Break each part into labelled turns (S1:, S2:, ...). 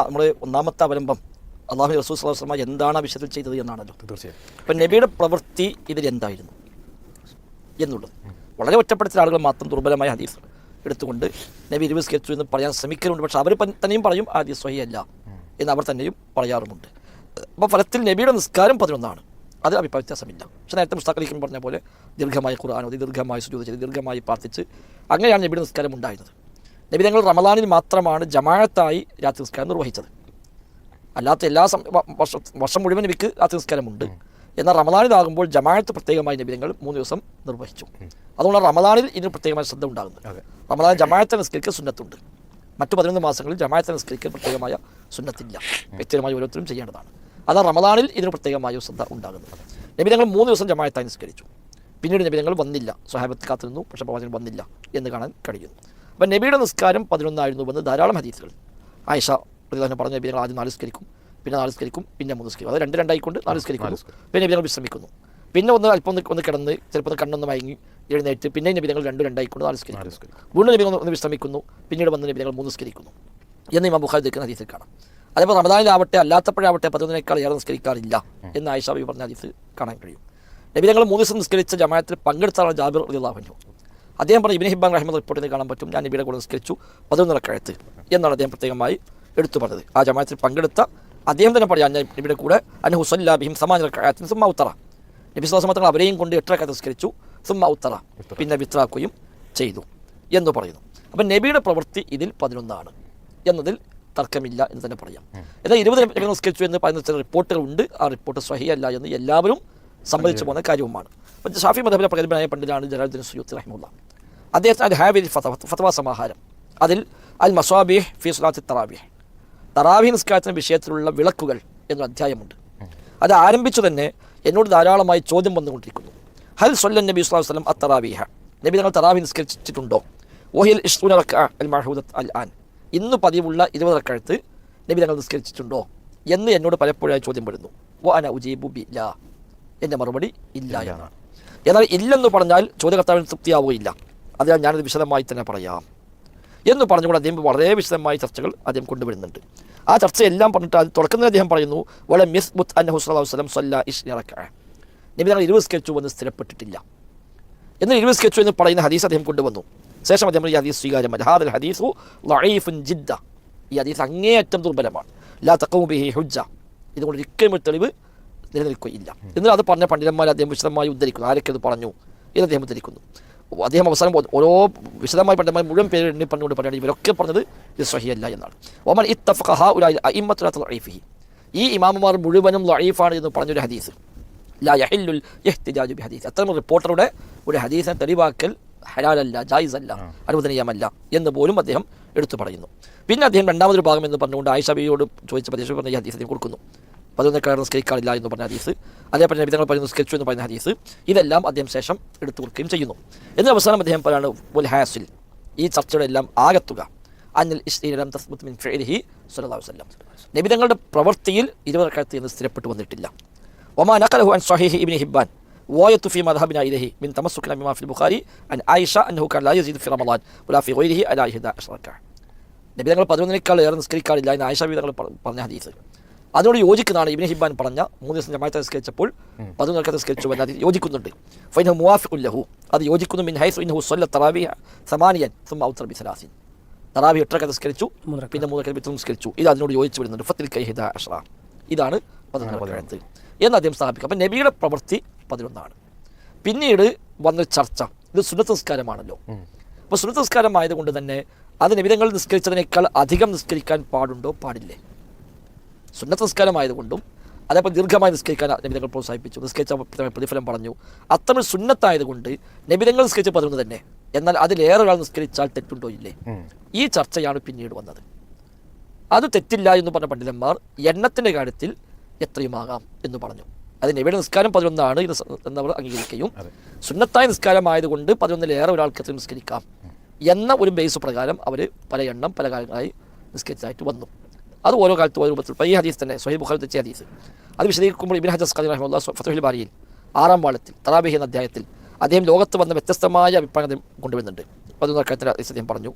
S1: നമ്മൾ ഒന്നാമത്തെ അവലംബം അള്ളാഹു റസൂൽ സ്വല്ലല്ലാഹു അലൈഹി വസല്ലം എന്താണ് ആ വിഷയത്തിൽ ചെയ്തത് എന്നാണല്ലോ.
S2: തീർച്ചയായും.
S1: അപ്പം നബിയുടെ പ്രവൃത്തി ഇതിലെന്തായിരുന്നു എന്നുള്ളത് വളരെ ഒറ്റപ്പെടുത്തിയ ആളുകൾ മാത്രം ദുർബലമായ ഹദീസ് എടുത്തുകൊണ്ട് നബി ഇരുവസ്കരിച്ചു എന്ന് പറയാൻ ശ്രമിക്കലുണ്ട്. പക്ഷെ അവർ തന്നെയും പറയും ആ ഹദീസ് സ്വഹീഹല്ല എന്ന് അവർ തന്നെയും പറയാറുമുണ്ട്. അപ്പോൾ ഫലത്തിൽ നബിയുടെ നിസ്കാരം 11 അത് അഭിപ്രായ വ്യത്യാസമില്ല. പക്ഷേ നേരത്തെ മുസ്താഖലിക്കും പറഞ്ഞ പോലെ ദീർഘമായി ഖുർആൻ ഓതി, ദീർഘമായി സുജൂദ് ചെയ്ത്, ദീർഘമായി പ്രാർത്ഥിച്ച് അങ്ങനെയാണ് നബിയുടെ നിസ്കാരം ഉണ്ടായിരുന്നത്. നബി തങ്ങൾ റമദാനിൽ മാത്രമാണ് ജമാഅത്തായി രാത്രി നിസ്കാരം നിർവഹിച്ചത്. അല്ലാത്ത എല്ലാ വർഷം മുഴുവൻ നബിക്ക് രാത്രി നിസ്കാരമുണ്ട്. എന്നാൽ റമദാനിലാകുമ്പോൾ ജമാഅത്ത് പ്രത്യേകമായി നബി തങ്ങൾ 3 ദിവസം നിർവഹിച്ചു. അതുകൊണ്ട് റമദാനിൽ ഇതിന് പ്രത്യേകമായ ശ്രദ്ധ ഉണ്ടാകുന്നത്. റമദാൻ ജമാഅത്തെ നിസ്കരിക്കൽ സുന്നത്തുണ്ട്. മറ്റു 11 മാസങ്ങളിൽ ജമാഅത്തെ നിസ്കരിക്കൽ പ്രത്യേകമായ സുന്നത്തില്ല. വ്യക്തിപരമായി ഓരോരുത്തരും ചെയ്യേണ്ടതാണ്. അതാണ് റമദാനിൽ ഇതിന് പ്രത്യേകമായ ശ്രദ്ധ ഉണ്ടാകുന്നത്. നബി തങ്ങൾ 3 ദിവസം ജമാഅത്തായി നിസ്കരിച്ചു. പിന്നീട് നബി തങ്ങൾ വന്നില്ല. സ്വഹാബത്ത് കാത്തിരുന്നു, പക്ഷേ പ്രവാചകൻ വന്നില്ല എന്ന് കാണാൻ കഴിയുന്നു. അപ്പം നബിയുടെ നിസ്കാരം 11 ആയിരുന്നുവെന്ന് ധാരാളം ഹദീസുകൾ. ആയിഷ പ്രതിദാനം പറഞ്ഞു നബി തങ്ങൾ ആദ്യം 4 നിസ്കരിക്കും, പിന്നെ 4 നിസ്കരിക്കും, പിന്നെ 3 നിസ്കരിക്കും. അത് 2 ആയിക്കൊണ്ട് 4 നിസ്കരിക്കുന്നു. പിന്നെ നബി തങ്ങൾ വിശ്രമിക്കുന്നു. പിന്നെ അല്പം ഒന്ന് കിടന്ന് ചിലപ്പോൾ കണ്ണൊന്ന് മയങ്ങി എഴുന്നേറ്റ് പിന്നെ നബി തങ്ങൾ 2 ആയിക്കൊണ്ട് 4 നിസ്കരിക്കുന്നു. വീണ്ടും നബി ഒന്ന് വിശ്രമിക്കുന്നു. പിന്നീട് വന്ന് നബി തങ്ങൾ 3 നിസ്കരിക്കുന്നു എന്ന് ഇമാം ബുഖാരി ധരിക്കുന്ന ഹദീസിൽ കാണാം. അതേപോലെ റമദാനിലാവട്ടെ അല്ലാത്തപ്പോഴാവട്ടെ 11 ഏറെ നിസ്കരിക്കാറില്ല എന്ന് ആയിഷ ബി പറഞ്ഞ ഹദീസ് കാണാൻ കഴിയും. നബി തങ്ങൾ 3 ദിവസം നിസ്കരിച്ച ജമാഅത്തിൽ പങ്കെടുത്താണ് ജാബിർ റളിയല്ലാഹു അൻഹു. അദ്ദേഹം പറഞ്ഞു ഇബ്നു ഹിബ്ബാൻ റഹിമഹുല്ലാഹ് റിപ്പോർട്ടിൽ കാണാൻ പറ്റും, ഞാൻ നബിയുടെ കൂടെ നിസ്കരിച്ചു 11 റക്അത്ത് എന്നാണ് അദ്ദേഹം പ്രത്യേകമായി എടുത്തു പറഞ്ഞത്. ആ ജമാഅത്തിൽ പങ്കെടുത്ത അദ്ദേഹം തന്നെ പറയാം, ഞാൻ നബിയുടെ കൂടെ അൻഹു സല്ലല്ലാ ബിഹിം 8 റക്അത്ത് സുമ്മ ഔത്തറ, നബി സ്വല്ലല്ലാഹു അലൈഹി വസല്ലം അവരെയും കൊണ്ട് 8 റക്അത്ത് നിസ്കരിച്ചു, സുമ്മ ഔത്തറ, പിന്നെ വിത്രാക്കുകയും ചെയ്തു എന്ന് പറയുന്നു. അപ്പം നബിയുടെ പ്രവൃത്തി ഇതിൽ 11 എന്നതിൽ തർക്കമില്ല എന്ന് തന്നെ പറയാം. എന്നാൽ 20 നബി നിസ്കരിച്ചു എന്ന് പറയുന്ന ചില റിപ്പോർട്ടുകളുണ്ട്. ആ റിപ്പോർട്ട് സ്വഹീഹല്ല എന്ന് എല്ലാവരും സമ്മതിച്ചു പോകുന്ന കാര്യവുമാണ്. അപ്പം ഷാഫി മദ്ഹബിലെ പ്രഗത്ഭനായ പണ്ഡിതനാണ് ജലാലുദ്ദീൻ സുയൂത്തി റഹിമഹുല്ലാഹ്. അദ്ദേഹത്തിന് അൽ ഹാവിൽ ഫത്വ സമാഹാരം, അതിൽ അൽ മസ്വാബിഹ് ഫി സ്വലാത്തി തറാവീഹ്, തറാവീഹ് നിസ്കാരത്തിന് വിഷയത്തിലുള്ള വിളക്കുകൾ എന്നൊരു അധ്യായമുണ്ട്. അത് ആരംഭിച്ചു തന്നെ എന്നോട് ധാരാളമായി ചോദ്യം വന്നുകൊണ്ടിരിക്കുന്നു. ഹൽ സ്വല്ലൻ നബി സ്വല്ലല്ലാഹു അലൈഹി വസല്ലം അത്തറാവീഹ, നബി തങ്ങൾ തറാവീഹ് നിസ്കരിച്ചിട്ടുണ്ടോ? വഹിൽ ഇശ്റൂന റക്അ അൽ മഅഹൂദത്ത് അൽ ആൻ, ഇന്ന് പതിവുള്ള 20 റക്അത്ത് നബി തങ്ങൾ നിസ്കരിച്ചിട്ടുണ്ടോ എന്ന് എന്നോട് പലപ്പോഴായി ചോദ്യം വരുന്നു. വ അന ഉജീബു ബില്ലാ, എൻ്റെ മറുപടി ഇല്ല എന്നാണ്. എന്നാൽ ഇല്ലെന്ന് പറഞ്ഞാൽ ചോദ്യകർത്താവിന് തൃപ്തിയാവുകയില്ല. അതിനാൽ ഞാനത് വിശദമായി തന്നെ പറയാം എന്ന് പറഞ്ഞുകൊണ്ട് അദ്ദേഹം വളരെ വിശദമായ ചർച്ചകൾ അദ്ദേഹം കൊണ്ടുവരുന്നുണ്ട്. ആ ചർച്ചയെല്ലാം പറഞ്ഞിട്ട് അത് തുടക്കുന്നതിന് അദ്ദേഹം പറയുന്നു വലം യസ്ബുത് അന്നഹു സ്വല്ലല്ലാഹു അലൈഹി വസല്ലം സ്വല്ല ഇശ്റീന റക്അ, നബി തങ്ങൾ 20 നിസ്കരിച്ചു എന്ന് സ്ഥിരപ്പെട്ടിട്ടില്ല. എന്നാൽ 20 നിസ്കരിച്ചു എന്ന് പറയുന്ന ഹദീസ് അദ്ദേഹം കൊണ്ടുവന്നു. ശേഷം അദ്ദേഹം ഈ ഹദീസ് സ്വീകാര്യമല്ല, ഹാദൽ ഹദീസു ലഈഫുൻ ജിദ്ദ, ഈ ഹദീസ് അങ്ങേയറ്റം ദുർബലമാണ്, ലാ തഖൂമു ബിഹി ഹുജ്ജ, ഇതുകൊണ്ട് ഒരിക്കലും ഒരു തെളിവ് നിലനിൽക്കുകയില്ല. എന്നാൽ അത് പറഞ്ഞ പണ്ഡിതന്മാർ അദ്ദേഹം വിശദമായി ഉദ്ധരിക്കുന്നു. ആരൊക്കെ അത് പറഞ്ഞു എന്ന് അദ്ദേഹം ഉദ്ധരിക്കുന്നു. അദ്ദേഹം അവസാനം ഓരോ വിശദമായ പണ്ഡിതന്മാർ മുഴുവൻ പേര് എണ്ണി പറഞ്ഞുകൊണ്ട് പറയുകയാണ് ഇവരൊക്കെ പറഞ്ഞത് ഇത് സ്വഹീഹല്ല എന്നാണ്. ഒമൻ ഇത്തഫഖ ഹഉലാഇ അഇമ്മത്തു ലാ തളഈഫിഹി, ഈ ഇമാമുമാർ മുഴുവനും ലഈഫാണ് എന്ന് പറഞ്ഞൊരു ഹദീസ്, ലാ യഹില്ലുൽ ഇഹ്തിജാജു ബി ഹദീസ്, അത്തരം റിപ്പോർട്ടറുടെ ഒരു ഹദീസിനെ തെളിവാക്കൽ ഹലാലല്ല, ജായിസല്ല, അനുവദനീയമല്ല എന്ന് പോലും അദ്ദേഹം എടുത്തു പറയുന്നു. പിന്നെ അദ്ദേഹം രണ്ടാമതൊരു ഭാഗം എന്ന് പറഞ്ഞുകൊണ്ട് ആയിഷ ബിവിയോട് ചോദിച്ച പ്രദേശം പറഞ്ഞ ഈ ഹദീസ് അദ്ദേഹം കൊടുക്കുന്നു. 11 നിസ്കരിക്കാറില്ല എന്ന് പറഞ്ഞ ഹദീസ്, അതേപോലെ നബി തങ്ങൾ പറയുന്നു നിസ്കരിച്ചു എന്ന് പറയുന്ന ഹദീസ്, ഇതെല്ലാം അദ്ദേഹം ശേഷം എടുത്തു കൊടുക്കുകയും ചെയ്യുന്നു. എന്നിട്ട് അവസാനം അദ്ദേഹം പറയാണ് വൽ ഹാസിൽ, ഈ ചർച്ചയുടെ എല്ലാം ആകത്തുക അനിൽ ഇശ്തീനം തസ്ബുത് മിൻ ഫിഇലിഹി സ്വല്ലല്ലാഹു അലൈഹി വസല്ലം, നബി തങ്ങളുടെ പ്രവൃത്തിയിൽ 20 റക്അത്ത് എന്ന് സ്ഥിരപ്പെട്ടു വന്നിട്ടില്ല. വമാ നഖലഹു അൻ സ്വഹീഹ് ഇബ്നു ഹിബ്ബാൻ വയത്തു ഫി മദ്ഹബിനാ ഇലൈഹി മിൻ തമസ്സുകിന ബിമാ ഫിൽ ബുഖാരി അൻ ആയിഷ അന്നഹു കാന ലാ യസീദു ഫി റമളാൻ വലാ ഫി ഗൈരിഹി അലാ 11 റക്അ, നബി തങ്ങൾ 11 ഏറെ നിസ്കരിക്കാറില്ല എന്ന് ആയിഷ ബി തങ്ങൾ പറഞ്ഞ ഹദീസ്, അതിനോട് യോജിക്കുന്നതാണ് ഇബ്നു ഹിബ്ബാൻ പറഞ്ഞ 3 ദിവസം ജമാഅത്ത് നിസ്കരിച്ചപ്പോൾ 11 റക്അത്ത് നിസ്കരിച്ചു എന്നത് യോജിക്കുന്നുണ്ട്. ഫൈനഹു മുവാഫിഖുൻ ലഹു, അത് യോജിക്കുന്നു. മിൻ ഹൈസു ഇന്നഹു സ്വല്ല തറാവീഹ 8 സുമ്മ ഔത്തറ ബി 3, തറാവീഹ് 8 റക്അത്ത് നിസ്കരിച്ചു, പിന്നെ 3 റക്അത്ത് വിത്ർ നിസ്കരിച്ചു. ഇത് അതിനോട് യോജിച്ചു വരുന്നുണ്ട്. ഫത്തിൽ കൈ 11, ഇതാണ് 11 റക്അത്ത് എന്ന് അദ്ദേഹം സ്ഥാപിക്കും. അപ്പം നബിയുടെ പ്രവൃത്തി 11. പിന്നീട് വന്നൊരു ചർച്ച, ഇത് സുന്നത്ത് നിസ്കാരമാണല്ലോ. അപ്പോൾ സുന്നത്ത് നിസ്കാരം ആയതുകൊണ്ട് തന്നെ അത് നബി തങ്ങൾ നിസ്കരിച്ചതിനേക്കാൾ അധികം നിസ്കരിക്കാൻ പാടുണ്ടോ പാടില്ലേ? സുന്നത്ത് നിസ്കാരമായതുകൊണ്ടും അതേപോലെ ദീർഘമായി നിസ്കരിക്കാൻ നബി തങ്ങൾ പ്രോത്സാഹിപ്പിച്ചു, നിസ്കരിച്ച പ്രതിഫലം പറഞ്ഞു. അത്തരം സുന്നത്തായതുകൊണ്ട് നബി തങ്ങൾ നിസ്കരിച്ച 11 തന്നെ, എന്നാൽ അതിലേറെ ഒരാൾ നിസ്കരിച്ചാൽ തെറ്റുണ്ടോ ഇല്ലേ? ഈ ചർച്ചയാണ് പിന്നീട് വന്നത്. അത് തെറ്റില്ല എന്ന് പറഞ്ഞ പണ്ഡിതന്മാർ എണ്ണത്തിൻ്റെ കാര്യത്തിൽ എത്രയുമാകാം എന്ന് പറഞ്ഞു. അത് നബിയുടെ നിസ്കാരം 11 എന്നവർ അംഗീകരിക്കുകയും സുന്നത്തായ നിസ്കാരമായതുകൊണ്ട് 11 ഒരാൾക്ക് നിസ്കരിക്കാം എന്ന ഒരു ബേസ് പ്രകാരം അവർ പല എണ്ണം പല കാലങ്ങളായി നിസ്കരിച്ചതായിട്ട് വന്നു. അത് ഓരോ കാലത്തും ഓരോ രൂപത്തിൽ. ഈ ഹദീസ് തന്നെ സ്വഹീഹ് ബുഖാരി തെറ്റിയ ഹദീസ്, അത് വിശദീകരിക്കുമ്പോൾ ഇബ്നു ഹജർ അസ്ഖലാനി റഹിമഹുല്ലാഹ് ഫത്ഹുൽ ബാരിയിൽ 6-ാം വാള്യത്തിൽ തറാവീഹ് എന്ന അധ്യായത്തിൽ അദ്ദേഹം ലോകത്ത് വന്ന വ്യത്യസ്തമായ അഭിപ്രായം കൊണ്ടുവരുന്നുണ്ട്. 11 റക്അത്തിന്റെ ഹദീസ് അദ്ദേഹം പറഞ്ഞു.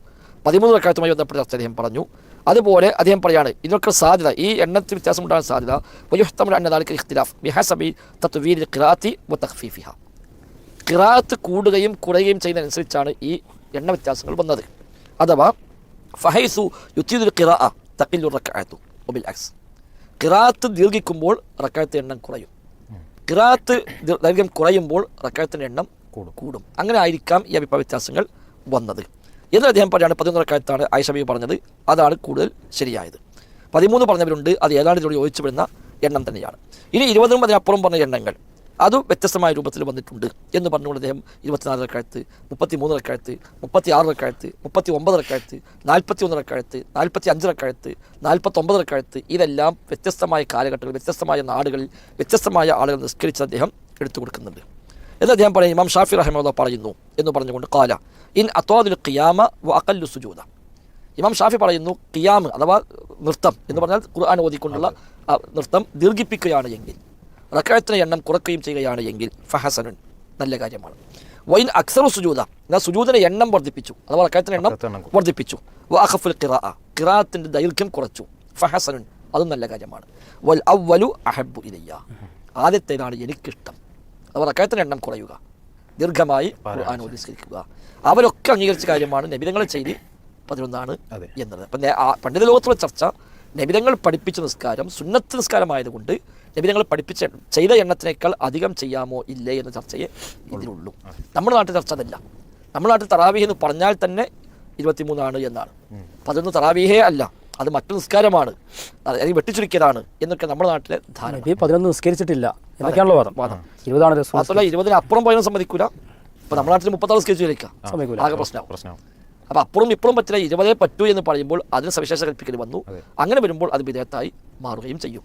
S1: 13 റക്അത്തുമായി ബന്ധപ്പെട്ട ചർച്ച അദ്ദേഹം പറഞ്ഞു. അതുപോലെ അദ്ദേഹം പറയാണ് ഇതിനൊക്കെ സാധ്യത, ഈ എണ്ണത്തിൽ വ്യത്യാസം ഉണ്ടാകാൻ സാധ്യത വയുഹ്തമലു അന്ന ദാലിക ഇഖ്തിലാഫ് ബിഹസബി തത്വീരിൽ ഖിറാഅത്തി വതഖ്ഫീഫിഹ. ഖിറാഅത്ത് കൂടുകയും കുറയുകയും ചെയ്യുന്നതനുസരിച്ചാണ് ഈ എണ്ണ വ്യത്യാസങ്ങൾ വന്നത്. അഥവാ ഫഹൈസു യുതീദുൽ ഖിറാഅ തഖില്ലു റക്അഅതു വബിൽ അക്സ്. ഖിറാഅത്ത് ദീർഘിക്കുമ്പോൾ റക്അത്ത് എണ്ണം കുറയും, ഖിറാഅത്ത് ദൈർഘ്യം കുറയുമ്പോൾ റക്അത്തിന്റെ എണ്ണം കൂടും. അങ്ങനെ ആയിരിക്കാം ഈ അഭിപ്രായ വ്യത്യാസങ്ങൾ വന്നത് എന്ന് അദ്ദേഹം പറയാണ്. 11 റക്അത്താണ് ആയിഷ ബീവി പറഞ്ഞത്, അതാണ് കൂടുതൽ ശരിയായത്. 13 പറഞ്ഞവരുണ്ട്, അത് ഏതാണ്ട് ഇതിനോട് യോജിച്ചു വരുന്ന എണ്ണം തന്നെയാണ്. ഇനി 20 അതിനപ്പുറം പറഞ്ഞ എണ്ണങ്ങൾ അത് വ്യത്യസ്തമായ രൂപത്തിൽ വന്നിട്ടുണ്ട് എന്ന് പറഞ്ഞുകൊണ്ട് അദ്ദേഹം 24 റക്അത്ത്, 33 റക്അത്ത്, 36 റക്അത്ത്, 39 റക്അത്ത്, 41 റക്അത്ത്, 45 റക്അത്ത്, 49 റക്അത്ത്, ഇതെല്ലാം വ്യത്യസ്തമായ കാലഘട്ടങ്ങളിൽ വ്യത്യസ്തമായ നാടുകളിൽ വ്യത്യസ്തമായ ആളുകൾ നിസ്കരിച്ച് അദ്ദേഹം എടുത്തു കൊടുക്കുന്നുണ്ട് എന്ന് അദ്ദേഹം പറയും. ഇമാം ഷാഫി റഹിമഹുല്ലാഹ് പറയുന്നു എന്ന് പറഞ്ഞുകൊണ്ട് ഖാല ഇൻ അത്വാദുൽ ഖിയാമ വ അഖല്ലു സുജൂദ. ഇമാം ഷാഫി പറയുന്നു ഖിയാം അഥവാ നൃത്തം എന്ന് പറഞ്ഞാൽ ഖുർആൻ ഓതിക്കൊണ്ടുള്ള നൃത്തം ദീർഘിപ്പിക്കുകയാണ് എങ്കിൽ, റക്അത്തിന്റെ എണ്ണം കുറയ്ക്കുകയും ചെയ്യുകയാണ് എങ്കിൽ ഫഹസനുൻ, നല്ല കാര്യമാണ്. വൈൻ അക്സറു സുജൂദ, എന്നാൽ സുജൂദിന്റെ എണ്ണം വർദ്ധിപ്പിച്ചു അഥവാ റക്അത്തിന്റെ എണ്ണം വർദ്ധിപ്പിച്ചു. വ അഖഫുൽ ഖിറാഅ, ഖിറാഅത്തിന്റെ ദൈർഘ്യം കുറച്ചു, ഫഹസനുൻ, അതും നല്ല കാര്യമാണ്. വൽ അവ്വലു അഹബ്ബു ഇലയ്യ, ആദ്യത്തേതാണ് എനിക്കിഷ്ടം. അഥവാ റക്അത്തിന്റെ എണ്ണം കുറയുക, ദീർഘമായി ഖുർആൻ ഓതി നിസ്കരിക്കുക, അവരൊക്കെ അംഗീകരിച്ച കാര്യമാണ് നബിതങ്ങളെ ചെയ്ത് 11 എന്നത്. അപ്പം പണ്ഡിത ലോകത്തുള്ള ചർച്ച നബിതങ്ങൾ പഠിപ്പിച്ച നിസ്കാരം സുന്നത്ത് നിസ്കാരമായതുകൊണ്ട് നബിതങ്ങൾ പഠിപ്പിച്ച ചെയ്ത എണ്ണത്തിനേക്കാൾ അധികം ചെയ്യാമോ ഇല്ലേ എന്ന ചർച്ചയെ ഇതിലുള്ളൂ. നമ്മുടെ നാട്ടിൽ ചർച്ച അതല്ല. നമ്മുടെ നാട്ടിൽ തറാവീഹ് എന്ന് പറഞ്ഞാൽ തന്നെ 23 എന്നാണ്. 11 തറാവീഹേ അല്ല, അത് മറ്റു നിസ്കാരമാണ്, അത് വെട്ടിച്ചുരുക്കിയതാണ് എന്നൊക്കെ നമ്മുടെ നാട്ടിലെ ധാരണ.
S2: 11 നിസ്കരിച്ചിട്ടില്ല എന്നൊക്കെയാണല്ലോ വാദം. 20
S1: മാത്രമല്ല 20 അപ്പുറം പോയാലും സമ്മതിക്കൂല. ഇപ്പം നമ്മുടെ നാട്ടിൽ 36 നിസ്കരിച്ചു വരയ്ക്കാം, ആകെ പ്രശ്നമാവും. അപ്പോൾ അപ്പുറം ഇപ്പുറം പറ്റില്ല, 20 പറ്റൂ എന്ന് പറയുമ്പോൾ അതിന് സവിശേഷത കൽപ്പിക്കൽ വന്നു. അങ്ങനെ വരുമ്പോൾ അത് ബിദഅത്തായി മാറുകയും ചെയ്യും.